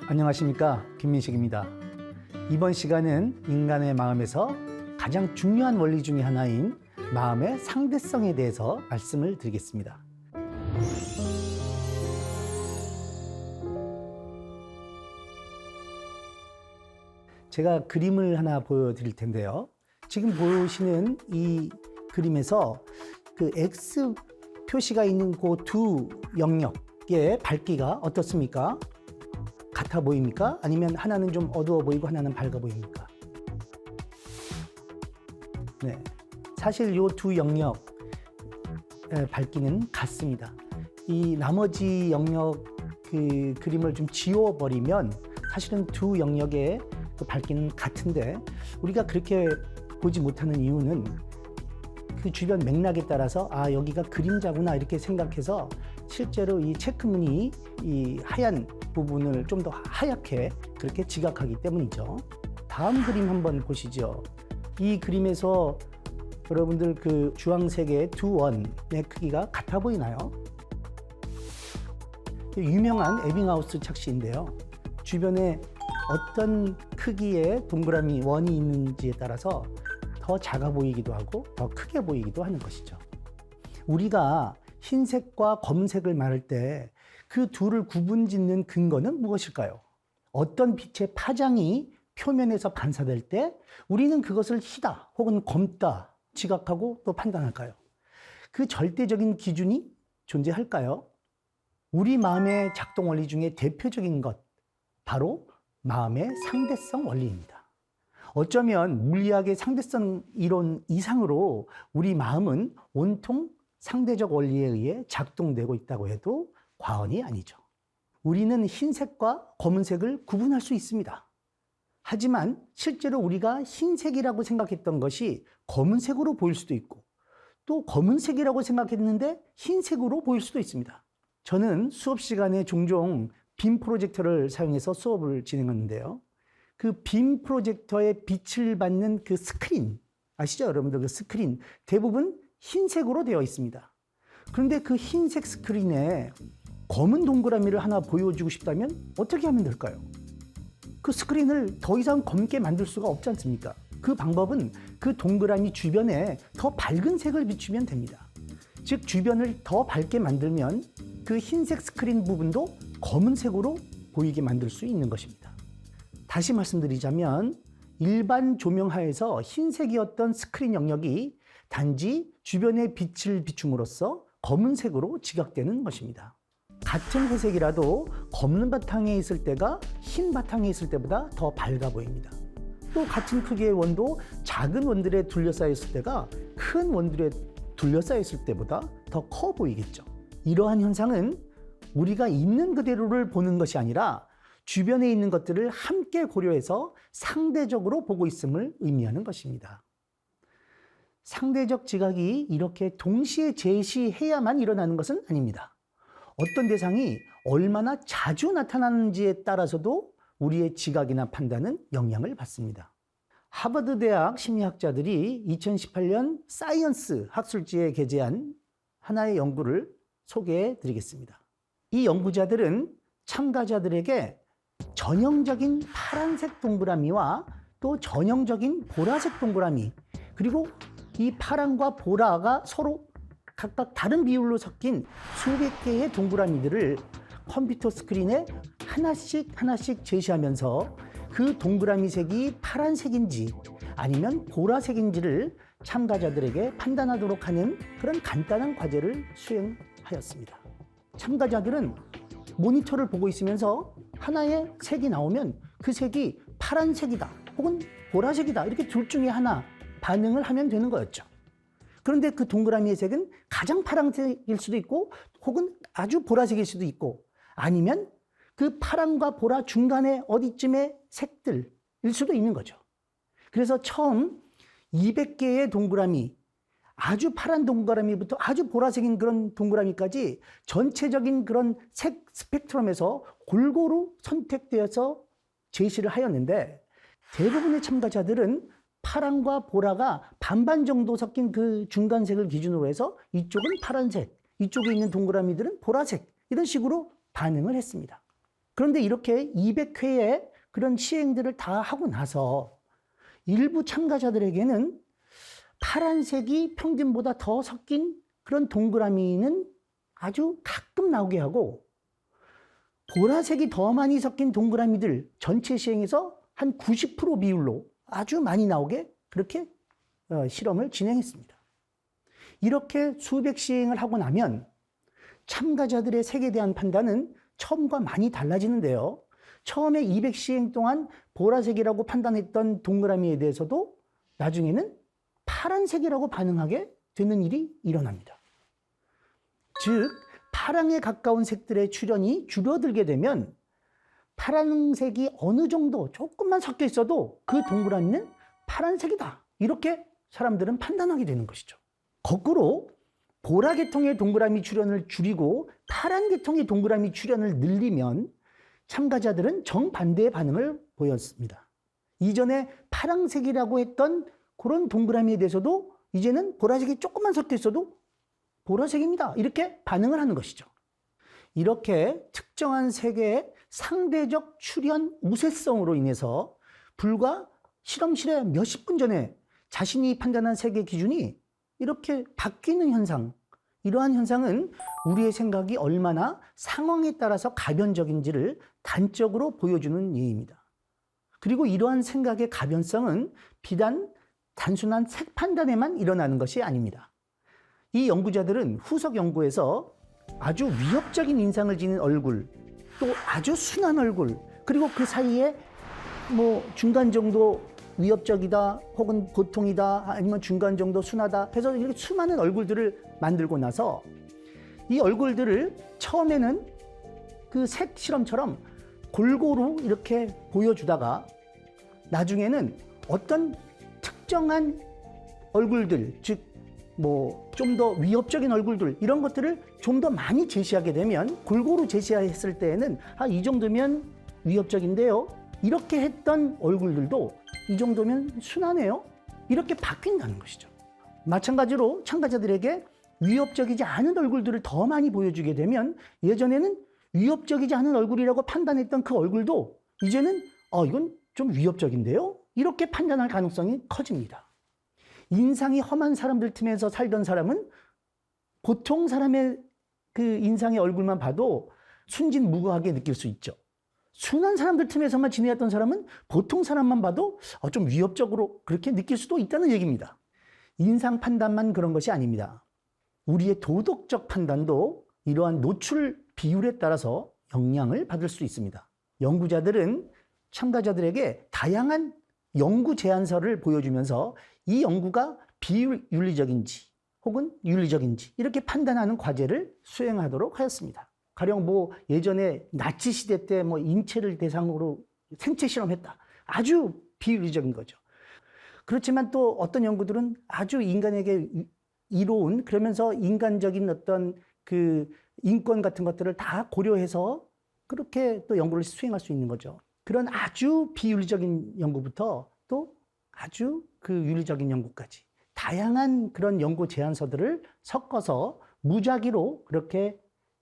안녕하십니까, 김민식입니다. 이번 시간은 인간의 마음에서 가장 중요한 원리 중에 하나인 마음의 상대성에 대해서 말씀을 드리겠습니다. 제가 그림을 하나 보여드릴 텐데요. 지금 보시는 이 그림에서 그 X 표시가 있는 그 두 영역의 밝기가 어떻습니까? 같아 보입니까? 아니면 하나는 좀 어두워 보이고 하나는 밝아 보입니까? 네, 사실 이 두 영역의 밝기는 같습니다. 이 나머지 영역 그 그림을 좀 지워버리면 사실은 두 영역의 그 밝기는 같은데, 우리가 그렇게 보지 못하는 이유는 그 주변 맥락에 따라서 여기가 그림자구나 이렇게 생각해서 실제로 이 체크무늬 이 하얀 부분을 좀 더 하얗게 그렇게 지각하기 때문이죠. 다음 그림 한번 보시죠. 이 그림에서 여러분들 그 주황색의 두 원의 크기가 같아 보이나요? 유명한 에빙하우스 착시인데요. 주변에 어떤 크기의 동그라미 원이 있는지에 따라서 더 작아 보이기도 하고 더 크게 보이기도 하는 것이죠. 우리가 흰색과 검은색을 말할 때 그 둘을 구분짓는 근거는 무엇일까요? 어떤 빛의 파장이 표면에서 반사될 때 우리는 그것을 희다 혹은 검다 지각하고 또 판단할까요? 그 절대적인 기준이 존재할까요? 우리 마음의 작동 원리 중에 대표적인 것, 바로 마음의 상대성 원리입니다. 어쩌면 물리학의 상대성 이론 이상으로 우리 마음은 온통 상대적 원리에 의해 작동되고 있다고 해도 과언이 아니죠. 우리는 흰색과 검은색을 구분할 수 있습니다. 하지만 실제로 우리가 흰색이라고 생각했던 것이 검은색으로 보일 수도 있고, 또 검은색이라고 생각했는데 흰색으로 보일 수도 있습니다. 저는 수업 시간에 종종 빔 프로젝터를 사용해서 수업을 진행하는데요. 그 빔 프로젝터의 빛을 받는 그 스크린, 아시죠? 여러분들 그 스크린 대부분 흰색으로 되어 있습니다. 그런데 그 흰색 스크린에 검은 동그라미를 하나 보여주고 싶다면 어떻게 하면 될까요? 그 스크린을 더 이상 검게 만들 수가 없지 않습니까? 그 방법은 그 동그라미 주변에 더 밝은 색을 비추면 됩니다. 즉 주변을 더 밝게 만들면 그 흰색 스크린 부분도 검은색으로 보이게 만들 수 있는 것입니다. 다시 말씀드리자면 일반 조명하에서 흰색이었던 스크린 영역이 단지 주변의 빛을 비춤으로써 검은색으로 지각되는 것입니다. 같은 회색이라도 검은 바탕에 있을 때가 흰 바탕에 있을 때보다 더 밝아 보입니다. 또 같은 크기의 원도 작은 원들에 둘러싸였을 때가 큰 원들에 둘러싸였을 때보다 더 커 보이겠죠. 이러한 현상은 우리가 있는 그대로를 보는 것이 아니라 주변에 있는 것들을 함께 고려해서 상대적으로 보고 있음을 의미하는 것입니다. 상대적 지각이 이렇게 동시에 제시해야만 일어나는 것은 아닙니다. 어떤 대상이 얼마나 자주 나타나는지에 따라서도 우리의 지각이나 판단은 영향을 받습니다. 하버드 대학 심리학자들이 2018년 사이언스 학술지에 게재한 하나의 연구를 소개해 드리겠습니다. 이 연구자들은 참가자들에게 전형적인 파란색 동그라미와 또 전형적인 보라색 동그라미, 그리고 이 파란과 보라가 서로 각각 다른 비율로 섞인 수백 개의 동그라미들을 컴퓨터 스크린에 하나씩 제시하면서 그 동그라미 색이 파란색인지 아니면 보라색인지를 참가자들에게 판단하도록 하는 그런 간단한 과제를 수행하였습니다. 참가자들은 모니터를 보고 있으면서 하나의 색이 나오면 그 색이 파란색이다 혹은 보라색이다 이렇게 둘 중에 하나 반응을 하면 되는 거였죠. 그런데 그 동그라미의 색은 가장 파란색일 수도 있고 혹은 아주 보라색일 수도 있고, 아니면 그 파란과 보라 중간에 어디쯤의 색들일 수도 있는 거죠. 그래서 처음 200개의 동그라미, 아주 파란 동그라미부터 아주 보라색인 그런 동그라미까지 전체적인 그런 색 스펙트럼에서 골고루 선택되어서 제시를 하였는데, 대부분의 참가자들은 파랑과 보라가 반반 정도 섞인 그 중간색을 기준으로 해서 이쪽은 파란색, 이쪽에 있는 동그라미들은 보라색, 이런 식으로 반응을 했습니다. 그런데 이렇게 200회의 그런 시행들을 다 하고 나서 일부 참가자들에게는 파란색이 평균보다 더 섞인 그런 동그라미는 아주 가끔 나오게 하고, 보라색이 더 많이 섞인 동그라미들 전체 시행에서 한 90% 비율로 아주 많이 나오게 그렇게 실험을 진행했습니다. 이렇게 수백 시행을 하고 나면 참가자들의 색에 대한 판단은 처음과 많이 달라지는데요. 처음에 200시행 동안 보라색이라고 판단했던 동그라미에 대해서도 나중에는 파란색이라고 반응하게 되는 일이 일어납니다. 즉, 파랑에 가까운 색들의 출현이 줄어들게 되면 파란색이 어느 정도 조금만 섞여 있어도 그 동그라미는 파란색이다, 이렇게 사람들은 판단하게 되는 것이죠. 거꾸로 보라 계통의 동그라미 출현을 줄이고 파란 계통의 동그라미 출현을 늘리면 참가자들은 정반대의 반응을 보였습니다. 이전에 파란색이라고 했던 그런 동그라미에 대해서도 이제는 보라색이 조금만 섞여 있어도 보라색입니다, 이렇게 반응을 하는 것이죠. 이렇게 특정한 색의 상대적 출현 우세성으로 인해서 불과 실험실에 몇십 분 전에 자신이 판단한 색의 기준이 이렇게 바뀌는 현상, 이러한 현상은 우리의 생각이 얼마나 상황에 따라서 가변적인지를 단적으로 보여주는 예입니다. 그리고 이러한 생각의 가변성은 비단 단순한 색 판단에만 일어나는 것이 아닙니다. 이 연구자들은 후속 연구에서 아주 위협적인 인상을 지닌 얼굴, 또 아주 순한 얼굴, 그리고 그 사이에 중간 정도 위협적이다, 혹은 보통이다, 아니면 중간 정도 순하다 해서 이렇게 수많은 얼굴들을 만들고 나서 이 얼굴들을 처음에는 그 색 실험처럼 골고루 이렇게 보여주다가 나중에는 어떤 특정한 얼굴들, 즉 좀 더 위협적인 얼굴들, 이런 것들을 좀 더 많이 제시하게 되면, 골고루 제시했을 때에는 이 정도면 위협적인데요, 이렇게 했던 얼굴들도 이 정도면 순하네요, 이렇게 바뀐다는 것이죠. 마찬가지로 참가자들에게 위협적이지 않은 얼굴들을 더 많이 보여주게 되면 예전에는 위협적이지 않은 얼굴이라고 판단했던 그 얼굴도 이제는 이건 좀 위협적인데요, 이렇게 판단할 가능성이 커집니다. 인상이 험한 사람들 틈에서 살던 사람은 보통 사람의 그 인상의 얼굴만 봐도 순진무구하게 느낄 수 있죠. 순한 사람들 틈에서만 지내왔던 사람은 보통 사람만 봐도 좀 위협적으로 그렇게 느낄 수도 있다는 얘기입니다. 인상 판단만 그런 것이 아닙니다. 우리의 도덕적 판단도 이러한 노출 비율에 따라서 영향을 받을 수 있습니다. 연구자들은 참가자들에게 다양한 연구 제안서를 보여주면서 이 연구가 비윤리적인지 혹은 윤리적인지 이렇게 판단하는 과제를 수행하도록 하였습니다. 가령 예전에 나치 시대 때 인체를 대상으로 생체 실험했다, 아주 비윤리적인 거죠. 그렇지만 또 어떤 연구들은 아주 인간에게 이로운, 그러면서 인간적인 어떤 그 인권 같은 것들을 다 고려해서 그렇게 또 연구를 수행할 수 있는 거죠. 그런 아주 비윤리적인 연구부터 또 아주 그 윤리적인 연구까지 다양한 그런 연구 제안서들을 섞어서 무작위로 그렇게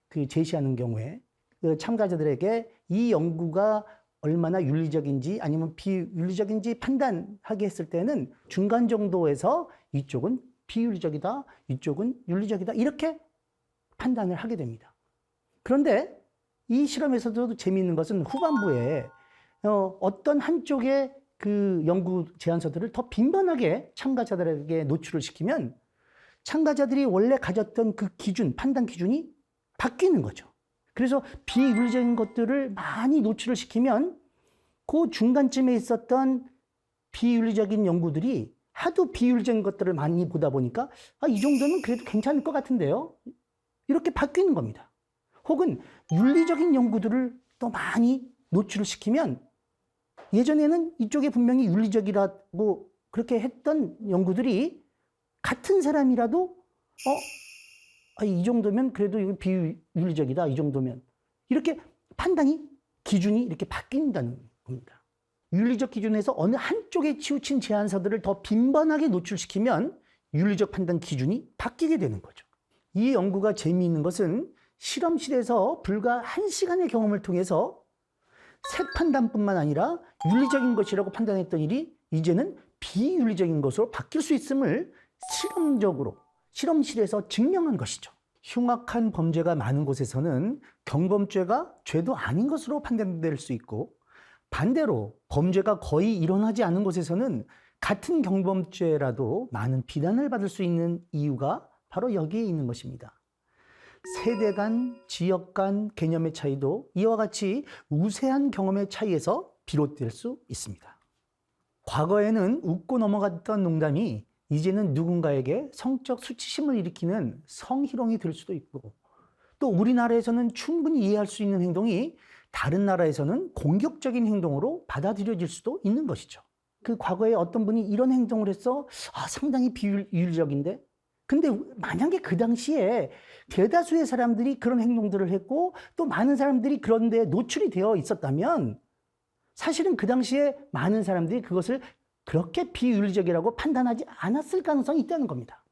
그 제시하는 경우에 그 참가자들에게 이 연구가 얼마나 윤리적인지 아니면 비윤리적인지 판단하게 했을 때는 중간 정도에서 이쪽은 비윤리적이다, 이쪽은 윤리적이다, 이렇게 판단을 하게 됩니다. 그런데 이 실험에서도 재미있는 것은 후반부에 어떤 한쪽의 그 연구 제안서들을 더 빈번하게 참가자들에게 노출을 시키면 참가자들이 원래 가졌던 그 기준, 판단 기준이 바뀌는 거죠. 그래서 비윤리적인 것들을 많이 노출을 시키면 그 중간쯤에 있었던 비윤리적인 연구들이 하도 비윤리적인 것들을 많이 보다 보니까 이 정도는 그래도 괜찮을 것 같은데요, 이렇게 바뀌는 겁니다. 혹은 윤리적인 연구들을 또 많이 노출을 시키면 예전에는 이쪽에 분명히 윤리적이라고 그렇게 했던 연구들이 같은 사람이라도 이 정도면 그래도 이거 비윤리적이다, 이 정도면, 이렇게 판단이, 기준이 이렇게 바뀐다는 겁니다. 윤리적 기준에서 어느 한쪽에 치우친 제안서들을 더 빈번하게 노출시키면 윤리적 판단 기준이 바뀌게 되는 거죠. 이 연구가 재미있는 것은 실험실에서 불과 1시간의 경험을 통해서 색 판단뿐만 아니라 윤리적인 것이라고 판단했던 일이 이제는 비윤리적인 것으로 바뀔 수 있음을 실험적으로 실험실에서 증명한 것이죠. 흉악한 범죄가 많은 곳에서는 경범죄가 죄도 아닌 것으로 판단될 수 있고, 반대로 범죄가 거의 일어나지 않은 곳에서는 같은 경범죄라도 많은 비난을 받을 수 있는 이유가 바로 여기에 있는 것입니다. 세대 간, 지역 간 개념의 차이도 이와 같이 우세한 경험의 차이에서 비롯될 수 있습니다. 과거에는 웃고 넘어갔던 농담이 이제는 누군가에게 성적 수치심을 일으키는 성희롱이 될 수도 있고, 또 우리나라에서는 충분히 이해할 수 있는 행동이 다른 나라에서는 공격적인 행동으로 받아들여질 수도 있는 것이죠. 그 과거에 어떤 분이 이런 행동을 해서 상당히 비윤리적인데, 근데 만약에 그 당시에 대다수의 사람들이 그런 행동들을 했고 또 많은 사람들이 그런 데 노출이 되어 있었다면 사실은 그 당시에 많은 사람들이 그것을 그렇게 비윤리적이라고 판단하지 않았을 가능성이 있다는 겁니다.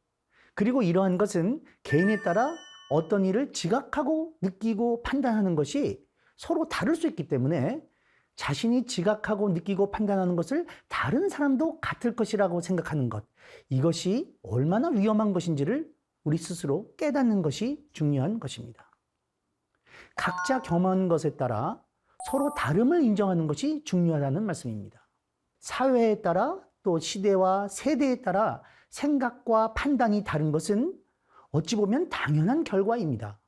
그리고 이러한 것은 개인에 따라 어떤 일을 지각하고 느끼고 판단하는 것이 서로 다를 수 있기 때문에 자신이 지각하고 느끼고 판단하는 것을 다른 사람도 같을 것이라고 생각하는 것, 이것이 얼마나 위험한 것인지를 우리 스스로 깨닫는 것이 중요한 것입니다. 각자 경험한 것에 따라 서로 다름을 인정하는 것이 중요하다는 말씀입니다. 사회에 따라 또 시대와 세대에 따라 생각과 판단이 다른 것은 어찌 보면 당연한 결과입니다.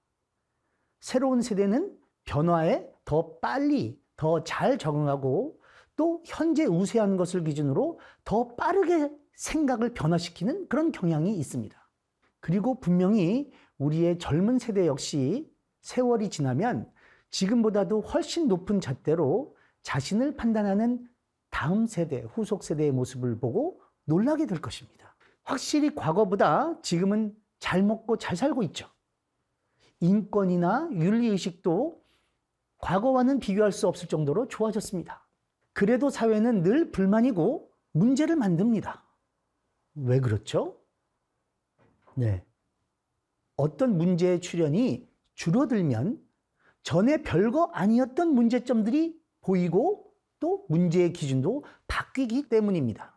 새로운 세대는 변화에 더 빨리, 더 잘 적응하고 또 현재 우세한 것을 기준으로 더 빠르게 생각을 변화시키는 그런 경향이 있습니다. 그리고 분명히 우리의 젊은 세대 역시 세월이 지나면 지금보다도 훨씬 높은 잣대로 자신을 판단하는 다음 세대, 후속 세대의 모습을 보고 놀라게 될 것입니다. 확실히 과거보다 지금은 잘 먹고 잘 살고 있죠. 인권이나 윤리의식도 과거와는 비교할 수 없을 정도로 좋아졌습니다. 그래도 사회는 늘 불만이고 문제를 만듭니다. 왜 그렇죠? 네. 어떤 문제의 출현이 줄어들면 전에 별거 아니었던 문제점들이 보이고 또 문제의 기준도 바뀌기 때문입니다.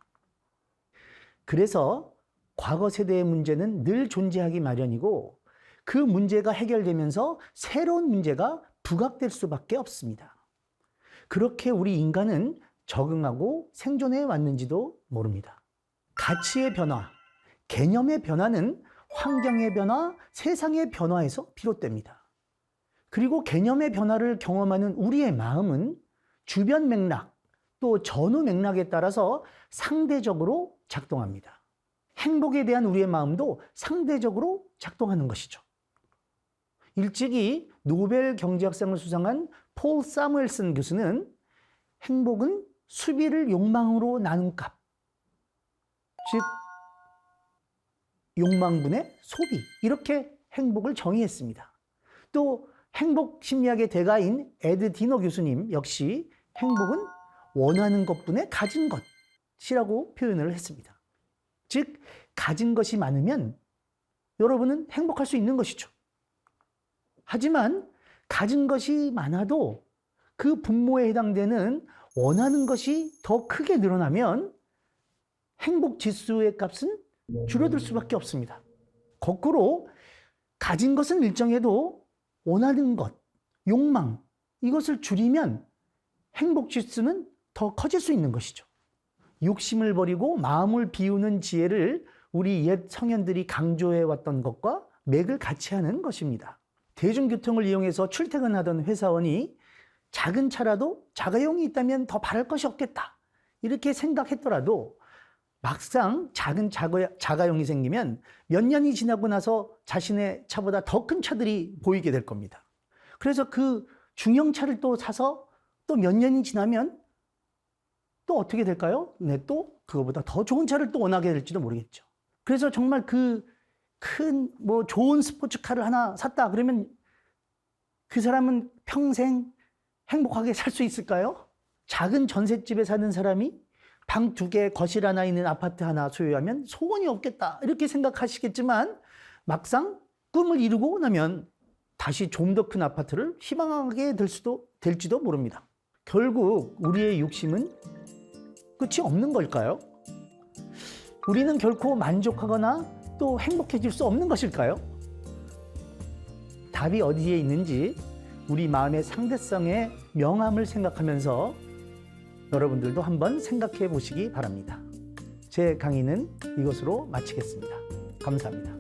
그래서 과거 세대의 문제는 늘 존재하기 마련이고 그 문제가 해결되면서 새로운 문제가 부각될 수밖에 없습니다. 그렇게 우리 인간은 적응하고 생존해 왔는지도 모릅니다. 가치의 변화, 개념의 변화는 환경의 변화, 세상의 변화에서 비롯됩니다. 그리고 개념의 변화를 경험하는 우리의 마음은 주변 맥락, 또 전후 맥락에 따라서 상대적으로 작동합니다. 행복에 대한 우리의 마음도 상대적으로 작동하는 것이죠. 일찍이 노벨 경제학상을 수상한 폴 사무엘슨 교수는 행복은 수비를 욕망으로 나눈 값, 즉 욕망분의 소비, 이렇게 행복을 정의했습니다. 또 행복 심리학의 대가인 에드 디너 교수님 역시 행복은 원하는 것분의 가진 것이라고 표현을 했습니다. 즉 가진 것이 많으면 여러분은 행복할 수 있는 것이죠. 하지만 가진 것이 많아도 그 분모에 해당되는 원하는 것이 더 크게 늘어나면 행복 지수의 값은 줄어들 수밖에 없습니다. 거꾸로 가진 것은 일정해도 원하는 것, 욕망, 이것을 줄이면 행복 지수는 더 커질 수 있는 것이죠. 욕심을 버리고 마음을 비우는 지혜를 우리 옛 성현들이 강조해왔던 것과 맥을 같이 하는 것입니다. 대중교통을 이용해서 출퇴근하던 회사원이 작은 차라도 자가용이 있다면 더 바랄 것이 없겠다, 이렇게 생각했더라도 막상 작은 자가용이 생기면 몇 년이 지나고 나서 자신의 차보다 더 큰 차들이 보이게 될 겁니다. 그래서 그 중형차를 또 사서 또 몇 년이 지나면 또 어떻게 될까요? 네, 또 그거보다 더 좋은 차를 또 원하게 될지도 모르겠죠. 그래서 정말 그 큰 좋은 스포츠카를 하나 샀다 그러면 그 사람은 평생 행복하게 살 수 있을까요? 작은 전셋집에 사는 사람이 방 2개, 거실 하나 있는 아파트 하나 소유하면 소원이 없겠다 이렇게 생각하시겠지만 막상 꿈을 이루고 나면 다시 좀 더 큰 아파트를 희망하게 될지도 모릅니다. 결국 우리의 욕심은 끝이 없는 걸까요? 우리는 결코 만족하거나 또 행복해질 수 없는 것일까요? 답이 어디에 있는지 우리 마음의 상대성의 명암을 생각하면서 여러분들도 한번 생각해 보시기 바랍니다. 제 강의는 이것으로 마치겠습니다. 감사합니다.